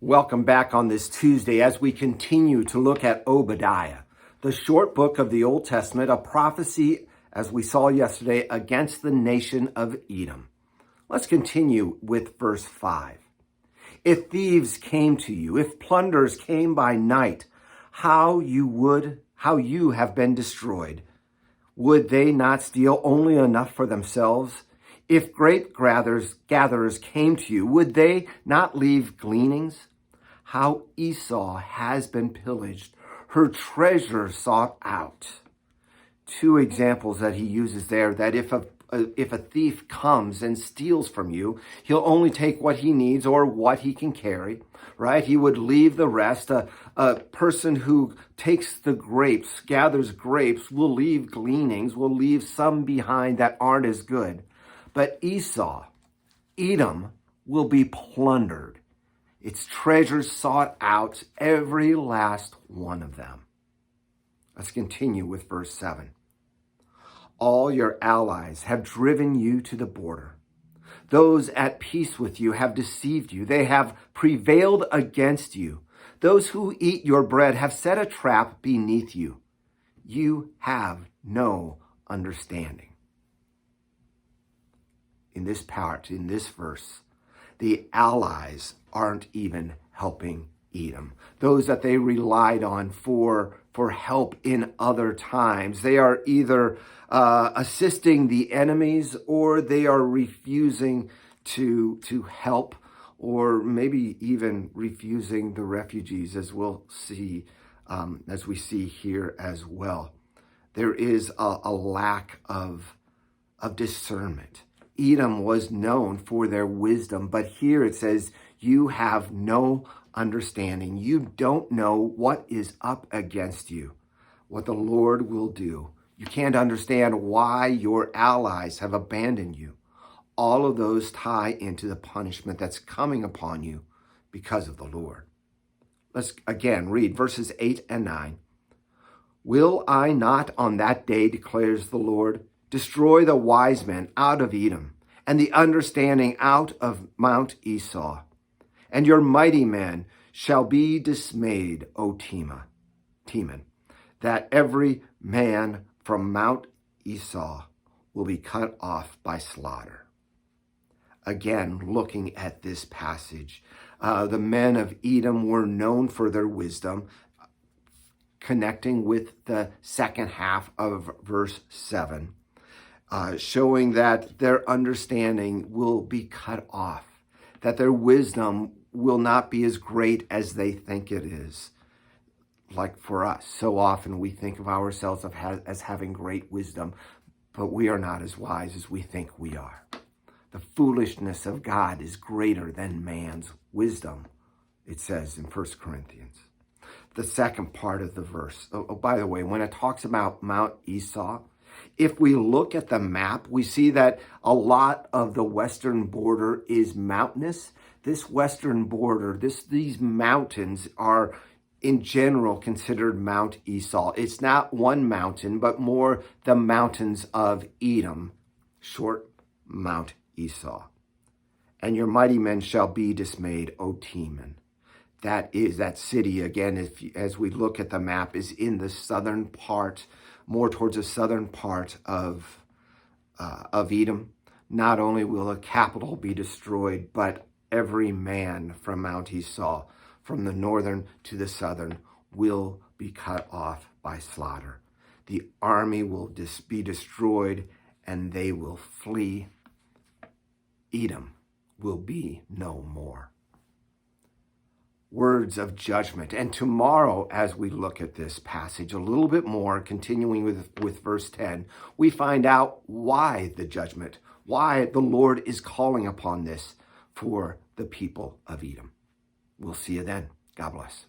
Welcome back on this Tuesday as we continue to look at Obadiah, the short book of the Old Testament, a prophecy, as we saw yesterday, against the nation of Edom. Let's continue with verse 5. If thieves came to you, if plunderers came by night, how you have been destroyed. Would they not steal only enough for themselves? If grape gatherers came to you, would they not leave gleanings? How Esau has been pillaged, her treasure sought out. Two examples that he uses there, that if a thief comes and steals from you, he'll only take what he needs or what he can carry, right? He would leave the rest. A person who takes the grapes, gathers grapes, will leave gleanings, will leave some behind that aren't as good. But Esau, Edom, will be plundered. Its treasures sought out, every last one of them. Let's continue with verse 7. All your allies have driven you to the border. Those at peace with you have deceived you. They have prevailed against you. Those who eat your bread have set a trap beneath you. You have no understanding. In this part, in this verse, the allies aren't even helping Edom. Those that they relied on for help in other times, they are either assisting the enemies or they are refusing to help, or maybe even refusing the refugees, as we'll see, as we see here as well. There is a lack of discernment. Edom was known for their wisdom, but here it says, you have no understanding. You don't know what is up against you, what the Lord will do. You can't understand why your allies have abandoned you. All of those tie into the punishment that's coming upon you because of the Lord. Let's again read verses 8 and 9. Will I not on that day, declares the Lord, destroy the wise men out of Edom, and the understanding out of Mount Esau? And your mighty men shall be dismayed, O Teman, that every man from Mount Esau will be cut off by slaughter. Again, looking at this passage, the men of Edom were known for their wisdom, connecting with the second half of verse 7. Showing that their understanding will be cut off, that their wisdom will not be as great as they think it is. Like for us, so often we think of ourselves as having great wisdom, but we are not as wise as we think we are. The foolishness of God is greater than man's wisdom, it says in 1 Corinthians. The second part of the verse, by the way, when it talks about Mount Esau, if we look at the map, we see that a lot of the western border is mountainous. This western border, these mountains are in general considered Mount Esau. It's not one mountain, but more the mountains of Edom, short Mount Esau. And your mighty men shall be dismayed, O Teman. That city, again, as we look at the map, is in the southern part, more towards the southern part of Edom. Not only will the capital be destroyed, but every man from Mount Esau, from the northern to the southern, will be cut off by slaughter. The army will be destroyed and they will flee. Edom will be no more. Words of judgment. And tomorrow, as we look at this passage a little bit more, continuing with verse 10, we find out why the judgment, why the Lord is calling upon this for the people of Edom. We'll see you then. God bless.